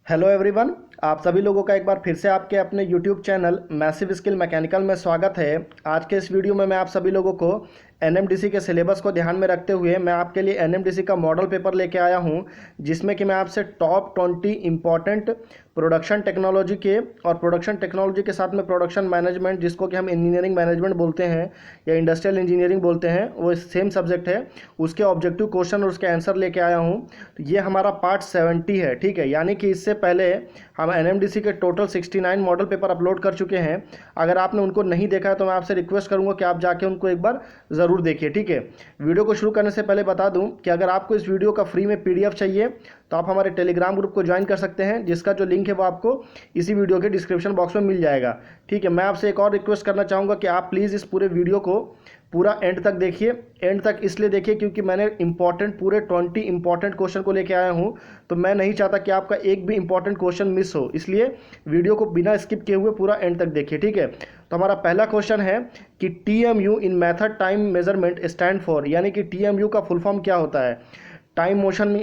Hello everyone, आप सभी लोगों का एक बार फिर से आपके अपने YouTube channel massive skill mechanical में स्वागत है। आज के इस वीडियो में मैं आप सभी लोगों को एनएमडीसी के सिलेबस को ध्यान में रखते हुए मैं आपके लिए एनएमडीसी का मॉडल पेपर लेके आया हूं, जिसमें कि मैं आपसे टॉप 20 इम्पॉर्टेंट प्रोडक्शन टेक्नोलॉजी के और प्रोडक्शन टेक्नोलॉजी के साथ में प्रोडक्शन मैनेजमेंट, जिसको कि हम इंजीनियरिंग मैनेजमेंट बोलते हैं या इंडस्ट्रियल इंजीनियरिंग बोलते हैं, वो सेम सब्जेक्ट है, उसके ऑब्जेक्टिव क्वेश्चन और उसके आंसर लेके आया हूँ। तो ये हमारा पार्ट 70 है, ठीक है। यानी कि इससे पहले हम एनएमडीसी के टोटल 69 मॉडल पेपर अपलोड कर चुके हैं। अगर आपने उनको नहीं देखा है तो मैं आपसे रिक्वेस्ट करूंगा कि आप जाके उनको एक बार ज़रूर देखिए, ठीक है। वीडियो को शुरू करने से पहले बता दूं कि अगर आपको इस वीडियो का फ्री में पीडीएफ चाहिए तो आप हमारे टेलीग्राम ग्रुप को ज्वाइन कर सकते हैं, जिसका जो लिंक है वो आपको इसी वीडियो के डिस्क्रिप्शन बॉक्स में मिल जाएगा, ठीक है। मैं आपसे एक और रिक्वेस्ट करना चाहूँगा कि आप प्लीज़ इस पूरे वीडियो को पूरा एंड तक देखिए। एंड तक इसलिए देखिए क्योंकि मैंने पूरे 20 इंपॉर्टेंट क्वेश्चन को लेके आया हूँ, तो मैं नहीं चाहता कि आपका एक भी इंपॉर्टेंट क्वेश्चन मिस हो, इसलिए वीडियो को बिना स्किप किए हुए पूरा एंड तक देखिए, ठीक है। तो हमारा पहला क्वेश्चन है कि TMU in method time measurement stand for, यानी कि टीएमयू का फुल फॉर्म क्या होता है। Time motion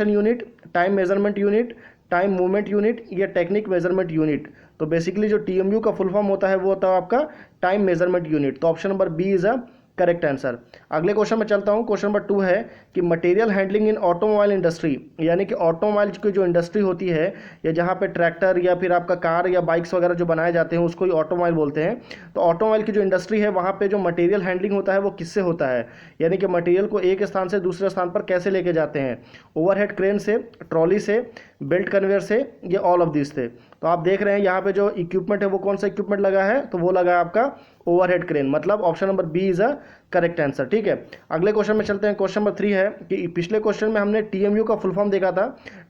unit, time measurement unit, time movement unit या टेक्निक मेजरमेंट यूनिट। तो बेसिकली जो टीएमयू का फुल फॉर्म होता है वो होता है आपका टाइम मेजरमेंट यूनिट। तो option number B is a correct answer. अगले क्वेश्चन में चलता हूं। क्वेश्चन नंबर 2 है कि मटेरियल हैंडलिंग इन ऑटोमोबाइल इंडस्ट्री, यानी कि ऑटोमोबाइल की जो इंडस्ट्री होती है या जहां पे ट्रैक्टर या फिर आपका कार या बाइक्स वगैरह जो बनाए जाते हैं उसको ही ऑटोमोबाइल बोलते हैं। तो ऑटोमोबाइल की जो इंडस्ट्री है वहां पे जो मटेरियल हैंडलिंग होता है वो किससे होता है, यानी कि मटेरियल को एक स्थान से दूसरे स्थान पर कैसे लेके जाते हैं। ओवरहेड क्रेन से, ट्रॉली से, बेल्ट कन्वेयर से, ये ऑल ऑफ दिस थे। तो आप देख रहे हैं यहाँ पे जो इक्विपमेंट है वो कौन सा इक्विपमेंट लगा है, तो वो लगा है आपका ओवरहेड क्रेन, मतलब option number B is a correct answer, ठीक है। अगले क्वेश्चन में चलते हैं। क्वेश्चन नंबर 3 है कि पिछले क्वेश्चन में हमने टीएमयू का फुल फॉर्म देखा था,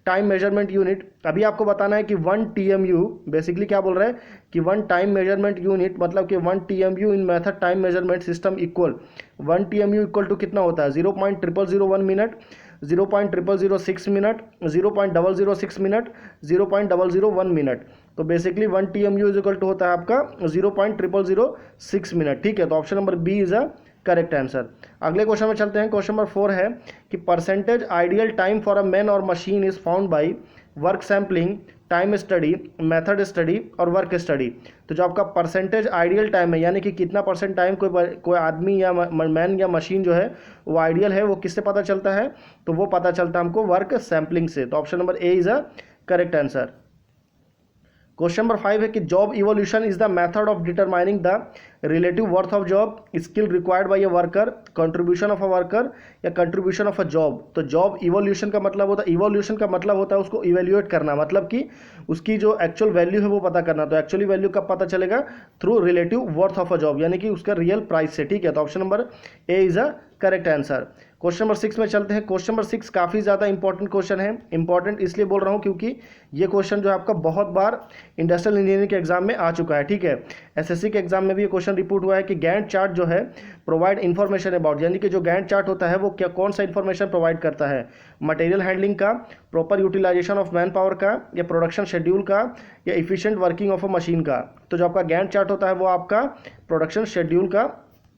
टाइम मेजरमेंट यूनिट। अभी आपको बताना है कि 1 टीएमयू बेसिकली क्या बोल रहा है कि 1 टाइम मेजरमेंट यूनिट, मतलब कि 1 TMU in method time measurement system equal 1 TMU equal to कितना होता है, 0.0001 मिनट, 0.0006 मिनट, 0.006 मिनट, 0.001 मिनट। तो basically 1 TMU is equal to होता है आपका 0.006 मिनट, ठीक है। तो option number B is a correct answer. अगले क्वेश्चन में चलते हैं। क्वेश्चन नंबर 4 है कि percentage ideal time for a man और machine is found by work sampling, time study, method study और वर्क स्टडी। तो जो आपका परसेंटेज आइडियल टाइम है, यानी कि कितना परसेंट टाइम कोई आदमी या मैन या मशीन जो है वो आइडियल है, वो किससे पता चलता है, तो वो पता चलता है हमको वर्क सैम्पलिंग से। तो option number A is a correct answer. Question number 5 है कि job evolution is the method of determining the relative worth of job, skill required by a worker, contribution of a worker या contribution of a job. तो job evolution का मतलब होता है, evolution का मतलब होता है उसको इवेल्युएट करना, मतलब कि उसकी जो एक्चुअल वैल्यू है वो पता करना। तो एक्चुअली वैल्यू कब पता चलेगा, through relative worth of a job, यानी कि उसका रियल प्राइस से, ठीक है। तो option number A is a correct answer. Question number 6 में चलते हैं। क्वेश्चन नंबर 6 काफ़ी ज़्यादा इंपॉर्टेंट क्वेश्चन है। इंपॉर्टेंट इसलिए बोल रहा हूँ क्योंकि ये क्वेश्चन जो है आपका बहुत बार इंडस्ट्रियल इंजीनियरिंग के एग्जाम में आ चुका है, ठीक है। एसएससी के एग्जाम में भी ये क्वेश्चन रिपोर्ट हुआ है कि गैंट चार्ट जो है प्रोवाइड इन्फॉर्मेशन अबाउट, यानी कि जो गैंट चार्ट होता है वो क्या कौन सा इन्फॉर्मेशन प्रोवाइड करता है, मटेरियल हैंडलिंग का, proper utilization of man power का, या प्रोडक्शन शेड्यूल का, या efficient working of a machine का। तो जो आपका गैंट चार्ट होता है वो आपका प्रोडक्शन शेड्यूल का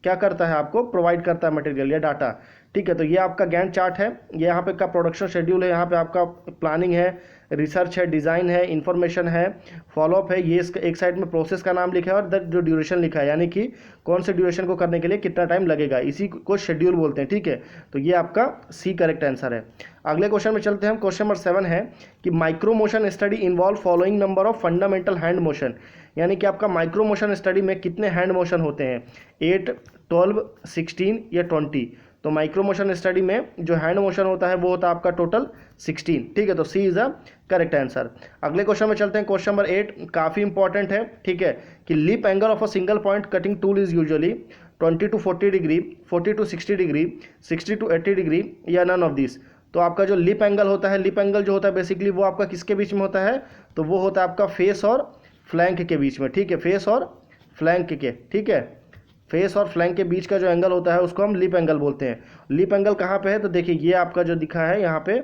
क्या करता है, आपको प्रोवाइड करता है मटेरियल या डाटा, ठीक है। तो ये आपका गैंट चार्ट है, ये यहाँ पे का प्रोडक्शन शेड्यूल है, यहाँ पे आपका प्लानिंग है, रिसर्च है, डिज़ाइन है, इन्फॉर्मेशन है, फॉलोअप है, ये इसका एक साइड में प्रोसेस का नाम लिखा है और जो ड्यूरेशन लिखा है, यानी कि कौन से ड्यूरेशन को करने के लिए कितना टाइम लगेगा, इसी को शेड्यूल बोलते हैं, ठीक है। तो ये आपका सी करेक्ट आंसर है। अगले क्वेश्चन में चलते हैं हम। क्वेश्चन नंबर 7 है कि micro motion study involve following number of fundamental hand motion, यानी कि आपका माइक्रो मोशन स्टडी में कितने हैंड मोशन होते हैं, 8, 12, 16 या 20। तो माइक्रो मोशन स्टडी में जो हैंड मोशन होता है वो होता है आपका टोटल 16, ठीक है। तो C is a correct answer. अगले क्वेश्चन में चलते हैं। क्वेश्चन नंबर 8 काफ़ी इंपॉर्टेंट है, ठीक है, कि leap angle of a single point cutting tool is usually 20 to 40 degree, 40 to 60 degree, 60 to 80 degree या नन ऑफ दिस। तो आपका जो लिप एंगल होता है, लिप एंगल जो होता है बेसिकली वो आपका किसके बीच में होता है, तो वो होता है आपका फेस और फ्लैंक के बीच में, ठीक है, फेस और फ्लैंक के, ठीक है। फेस और फ्लैंक के बीच का जो एंगल होता है उसको हम लिप एंगल बोलते हैं। लिप एंगल कहाँ पे है, तो देखिए ये आपका जो दिखा है यहाँ पे,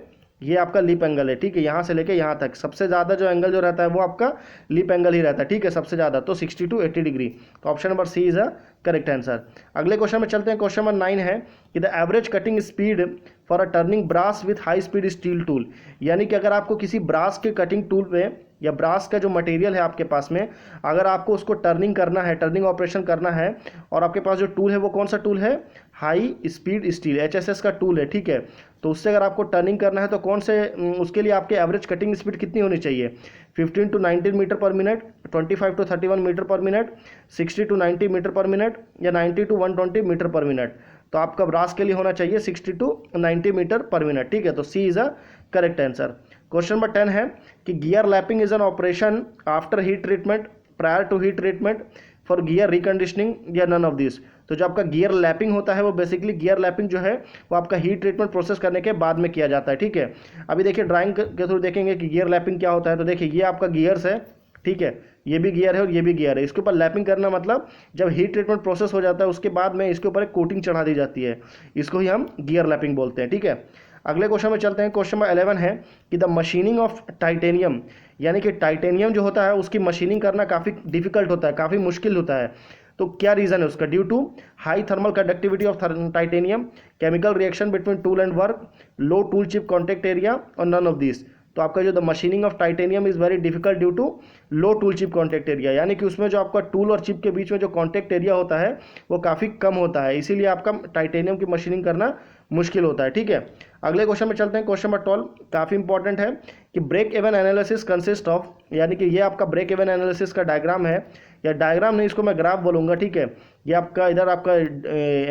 ये आपका लीप एंगल है, ठीक है, यहाँ से लेके यहाँ तक सबसे ज़्यादा जो एंगल जो रहता है वो आपका लीप एंगल ही रहता है, ठीक है, सबसे ज़्यादा, तो 60 to 80 डिग्री। तो option number C is a correct answer. अगले क्वेश्चन में चलते हैं। क्वेश्चन नंबर 9 है कि the average cutting speed for a turning brass with high speed steel tool, यानी कि अगर आपको किसी ब्रास के कटिंग टूल पे या ब्रास का जो मटेरियल है आपके पास में, अगर आपको उसको टर्निंग करना है, टर्निंग ऑपरेशन करना है, और आपके पास जो टूल है वो कौन सा टूल है, हाई स्पीड स्टील, HSS का टूल है, ठीक है, तो उससे अगर आपको टर्निंग करना है तो कौन से उसके लिए आपके एवरेज कटिंग स्पीड कितनी होनी चाहिए, 15 to 19 मीटर पर मिनट, 25 to 31 मीटर पर मिनट, 60 to 90 मीटर पर मिनट, या 90 to 120 मीटर पर मिनट। तो आपका ब्रास के लिए होना चाहिए 60 to 90 मीटर पर मिनट, ठीक है, तो C is a correct answer. Question number 10 है कि gear lapping is an operation after heat treatment, prior to heat treatment, for gear reconditioning, या नन ऑफ दिस। तो जो आपका गियर लैपिंग होता है वो बेसिकली गियर लैपिंग जो है वो आपका हीट ट्रीटमेंट प्रोसेस करने के बाद में किया जाता है, ठीक है। अभी देखिए ड्राइंग के थ्रू देखेंगे कि गियर लैपिंग क्या होता है। तो देखिए ये आपका गियर्स है, ठीक है, ये भी गियर है और ये भी गियर है। इसके ऊपर लैपिंग करना मतलब जब हीट ट्रीटमेंट प्रोसेस हो जाता है उसके बाद में इसके ऊपर एक कोटिंग चढ़ा दी जाती है, इसको ही हम गियर लैपिंग बोलते हैं, ठीक है। अगले क्वेश्चन में चलते हैं। क्वेश्चन नंबर 11 है कि द मशीनिंग ऑफ टाइटेनियम, यानी कि टाइटेनियम जो होता है उसकी मशीनिंग करना काफ़ी डिफिकल्ट होता है, काफ़ी मुश्किल होता है। तो क्या रीज़न है उसका, due to high thermal conductivity of titanium, chemical reaction between tool and work, low tool chip contact area, और नन ऑफ दिस। तो आपका जो the machining of titanium is very difficult due to low tool chip contact area, यानी कि उसमें जो आपका tool और चिप के बीच में जो कॉन्टेक्ट एरिया होता है वो काफ़ी कम होता है, इसीलिए आपका टाइटेनियम की मशीनिंग करना मुश्किल होता है, ठीक है। अगले क्वेश्चन में चलते हैं। क्वेश्चन नंबर 12 काफ़ी इंपॉर्टेंट है कि break even analysis consist of, यानी कि ये आपका ब्रेक इवन एनालिसिस का डायग्राम है, या डायग्राम नहीं इसको मैं ग्राफ बोलूँगा, ठीक है। ये आपका इधर आपका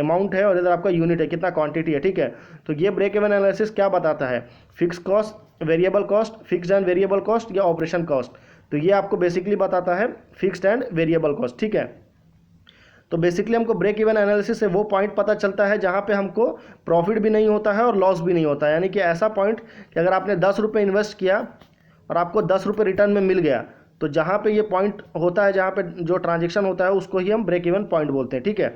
अमाउंट है और इधर आपका यूनिट है, कितना क्वांटिटी है, ठीक है। तो ये ब्रेक इवन एनालिसिस क्या बताता है, fix cost, variable cost, fixed and variable cost, या ऑपरेशन कॉस्ट। तो ये आपको बेसिकली बताता है फिक्स्ड एंड वेरिएबल कॉस्ट, ठीक है। तो बेसिकली हमको ब्रेक इवन एनालिसिस से वो पॉइंट पता चलता है जहाँ पे हमको प्रॉफिट भी नहीं होता है और लॉस भी नहीं होता है, यानी कि ऐसा पॉइंट कि अगर आपने 10 रुपये इन्वेस्ट किया और आपको 10 रुपये रिटर्न में मिल गया, तो जहाँ पे ये पॉइंट होता है, जहाँ पे जो ट्रांजेक्शन होता है उसको ही हम ब्रेक इवन पॉइंट बोलते हैं, ठीक है।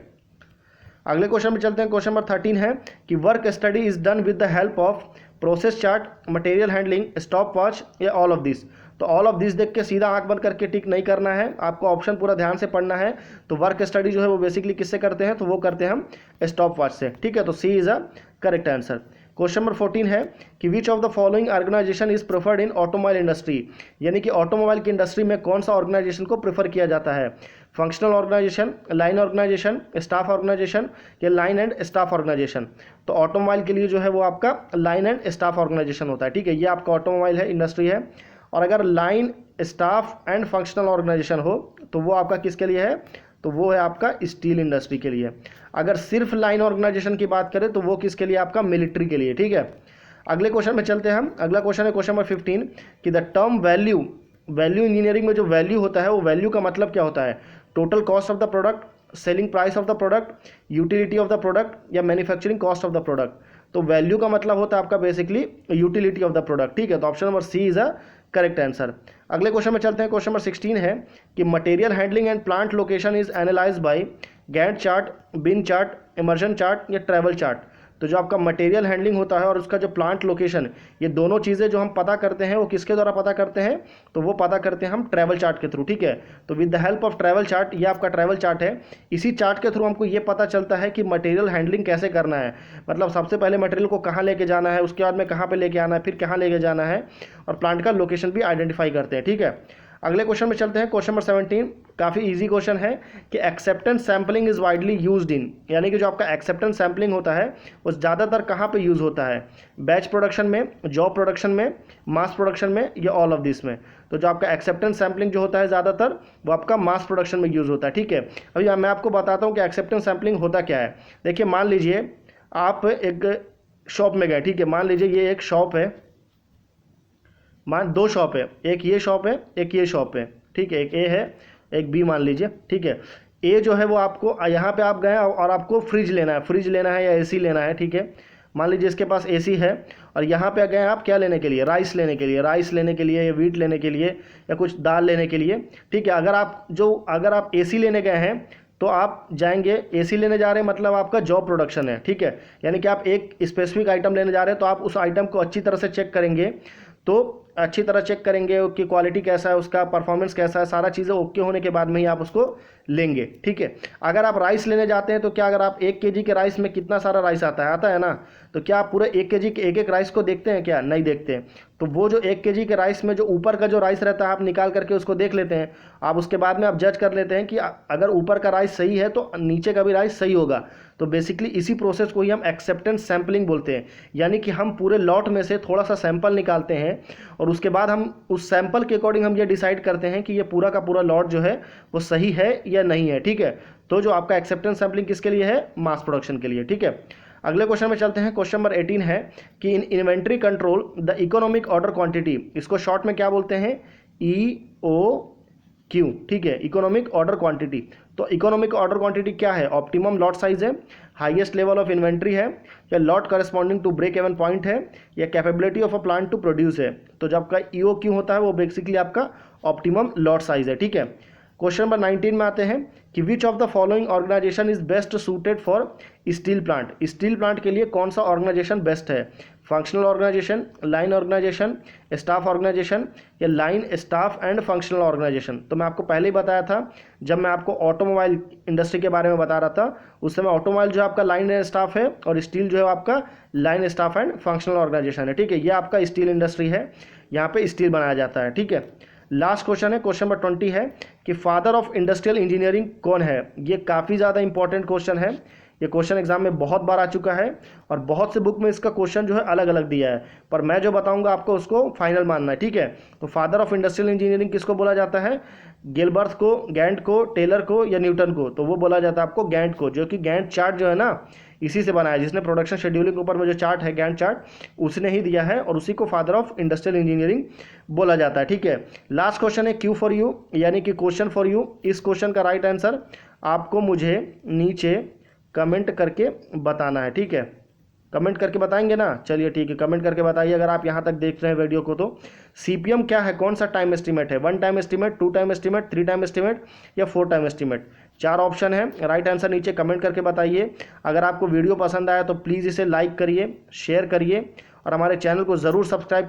अगले क्वेश्चन में चलते हैं। क्वेश्चन नंबर 13 है कि work study is done with the help of process chart, material handling, stop watch, या ऑल ऑफ दिस। तो ऑल ऑफ दिस देख के सीधा आंख बंद करके टिक नहीं करना है, आपको ऑप्शन पूरा ध्यान से पढ़ना है। तो वर्क स्टडी जो है वो बेसिकली किससे करते हैं, तो वो करते हैं हम स्टॉप वॉच से, ठीक है। तो C is a correct answer. Question number 14 है कि which of the following organisation is preferred in automobile industry, यानी कि ऑटोमोबाइल की इंडस्ट्री में कौन सा ऑर्गेनाइजेशन को प्रेफर किया जाता है, functional organisation, line organisation, staff organisation, या लाइन एंड स्टाफ ऑर्गेनाइजेशन। तो ऑटोमोबाइल के लिए जो है वो आपका लाइन एंड स्टाफ ऑर्गेनाइजेशन होता है, ठीक है। ये आपका ऑटोमोबाइल है, इंडस्ट्री है। और अगर line, staff and functional organisation हो तो वो आपका किसके लिए है, तो वो है आपका स्टील इंडस्ट्री के लिए। अगर सिर्फ लाइन ऑर्गेनाइजेशन की बात करें तो वो किसके लिए, आपका मिलिट्री के लिए, ठीक है। अगले क्वेश्चन में चलते हैं हम। अगला क्वेश्चन है क्वेश्चन नंबर 15 कि the term value, value engineering में जो वैल्यू होता है वो वैल्यू का मतलब क्या होता है, total cost of the product, selling price of the product, utility of the product, या manufacturing cost of the product. तो वैल्यू का मतलब होता है आपका basically utility of the product, ठीक है। तो option number C is a correct answer. अगले क्वेश्चन में चलते हैं। क्वेश्चन नंबर 16 है कि material handling and plant location is analyse by Gantt chart, bin chart, इमर्जन चार्ट, या ट्रैवल चार्ट। तो जो आपका मटेरियल हैंडलिंग होता है और उसका जो प्लांट लोकेशन, ये दोनों चीज़ें जो हम पता करते हैं वो किसके द्वारा पता करते हैं, तो वो पता करते हैं हम ट्रैवल चार्ट के थ्रू, ठीक है। तो with the help of travel chart, ये आपका ट्रैवल चार्ट है, इसी चार्ट के थ्रू हमको ये पता चलता है कि मटेरियल हैंडलिंग कैसे करना है, मतलब सबसे पहले मटेरियल को कहाँ लेके जाना है, उसके बाद में कहाँ पर लेके आना है, फिर कहाँ लेके जाना है, और प्लांट का लोकेशन भी आइडेंटिफाई करते हैं, ठीक है। अगले क्वेश्चन में चलते हैं। क्वेश्चन नंबर 17 काफ़ी इजी क्वेश्चन है कि acceptance sampling is widely used in, यानी कि जो आपका एक्सेप्टेंस सैम्पलिंग होता है वो ज़्यादातर कहाँ पे यूज़ होता है, बैच प्रोडक्शन में, जॉब प्रोडक्शन में, मास प्रोडक्शन में, या ऑल ऑफ दिस में। तो जो आपका एक्सेप्टेंस सैम्पलिंग जो होता है ज़्यादातर वो आपका मास प्रोडक्शन में यूज़ होता है, ठीक है। अभी मैं आपको बताता हूँ कि एक्सेप्टेंस सैम्पलिंग होता क्या है। देखिए मान लीजिए आप एक शॉप में गए, ठीक है, मान लीजिए ये एक शॉप है, दो शॉप है, एक ये शॉप है, एक ये शॉप है, ठीक है, एक ए है, एक बी मान लीजिए, ठीक है। ए जो है वो आपको, यहाँ पे आप गए और आपको फ्रिज लेना है, या एसी लेना है, ठीक है। मान लीजिए इसके पास एसी है और यहाँ पे गए आप क्या लेने के लिए, राइस लेने के लिए, या वीट लेने के लिए, या कुछ दाल लेने के लिए, ठीक है। अगर आप एसी लेने गए हैं तो आप जाएंगे एसी लेने जा रहे हैं, मतलब आपका जॉब प्रोडक्शन है, ठीक है। यानी कि आप एक स्पेसिफिक आइटम लेने जा रहे हैं तो आप उस आइटम को अच्छी तरह से चेक करेंगे, तो अच्छी तरह चेक करेंगे कि क्वालिटी कैसा है, उसका परफॉर्मेंस कैसा है, सारा चीज़ें ओके होने के बाद में ही आप उसको लेंगे, ठीक है। अगर आप राइस लेने जाते हैं तो क्या, अगर आप 1 केजी के राइस में कितना सारा राइस आता है ना, तो क्या आप पूरे 1 केजी के एक राइस को देखते हैं क्या? नहीं देखते हैं। तो वो जो 1 केजी के राइस में जो ऊपर का जो राइस रहता है आप निकाल करके उसको देख लेते हैं, आप उसके बाद में आप जज कर लेते हैं कि अगर ऊपर का राइस सही है तो नीचे का भी राइस सही होगा। तो बेसिकली इसी प्रोसेस को ही हम एक्सेप्टेंस सैम्पलिंग बोलते हैं, यानी कि हम पूरे लॉट में से थोड़ा सा सैंपल निकालते हैं और उसके बाद हम उस सैंपल के अकॉर्डिंग हम ये डिसाइड करते हैं कि ये पूरा का पूरा लॉट जो है वो सही है या नहीं है, ठीक है। तो जो आपका एक्सेप्टेंस सैम्पलिंग किसके लिए है? मास प्रोडक्शन के लिए, ठीक है। अगले क्वेश्चन में चलते हैं। क्वेश्चन नंबर 18 है कि in inventory control the economic order quantity, इसको शॉर्ट में क्या बोलते हैं? EOQ, ठीक है, इकोनॉमिक ऑर्डर क्वांटिटी। तो इकोनॉमिक ऑर्डर क्वांटिटी क्या है? ऑप्टिमम लॉट साइज है, हाईएस्ट लेवल ऑफ इन्वेंट्री है, या lot corresponding to break even point है, या capability of a plant to produce है। तो जब आपका EOQ होता है वो बेसिकली आपका ऑप्टिमम लॉट साइज है, ठीक है। क्वेश्चन नंबर 19 में आते हैं कि which of the following organisation is best suited for steel plant. Steel plant के लिए कौन सा ऑर्गेनाइजेशन बेस्ट है? Functional organisation, line organisation, staff organisation, या line staff and functional organisation. तो मैं आपको पहले ही बताया था जब मैं आपको ऑटोमोबाइल इंडस्ट्री के बारे में बता रहा था, उस समय ऑटोमोबाइल जो है आपका लाइन एंड स्टाफ है और स्टील जो है आपका line staff and functional organisation है, ठीक है। ये आपका स्टील इंडस्ट्री है, यहाँ पे स्टील बनाया जाता है, ठीक है। लास्ट क्वेश्चन है, क्वेश्चन नंबर 20 है कि फादर ऑफ इंडस्ट्रियल इंजीनियरिंग कौन है। ये काफ़ी ज़्यादा इंपॉर्टेंट क्वेश्चन है, ये क्वेश्चन एग्जाम में बहुत बार आ चुका है और बहुत से बुक में इसका क्वेश्चन जो है अलग अलग दिया है, पर मैं जो बताऊंगा आपको उसको फाइनल मानना है, ठीक है। तो फादर ऑफ इंडस्ट्रियल इंजीनियरिंग किसको बोला जाता है? गिलबर्थ को, गैंट को, टेलर को, या न्यूटन को? तो वो बोला जाता है आपको गैंट को, जो कि गैंट चार्ट जो है ना इसी से बनाया है, जिसने प्रोडक्शन शेड्यूलिंग के ऊपर में जो चार्ट है गैंट चार्ट उसने ही दिया है और उसी को फादर ऑफ इंडस्ट्रियल इंजीनियरिंग बोला जाता है, ठीक है। लास्ट क्वेश्चन है क्यू फॉर यू, यानी कि क्वेश्चन फॉर यू। इस क्वेश्चन का राइट आंसर आपको मुझे नीचे कमेंट करके बताना है, ठीक है। कमेंट करके बताएंगे ना? चलिए ठीक है, कमेंट करके बताइए अगर आप यहाँ तक देख रहे हैं वीडियो को। तो CPM क्या है, कौन सा टाइम एस्टीमेट है? 1 time estimate, 2 time estimate, 3 time estimate, या 4 टाइम एस्टीमेट? 4 ऑप्शन है, राइट आंसर नीचे कमेंट करके बताइए। अगर आपको वीडियो पसंद आया तो प्लीज़ इसे लाइक करिए, शेयर करिए और हमारे चैनल को ज़रूर सब्सक्राइब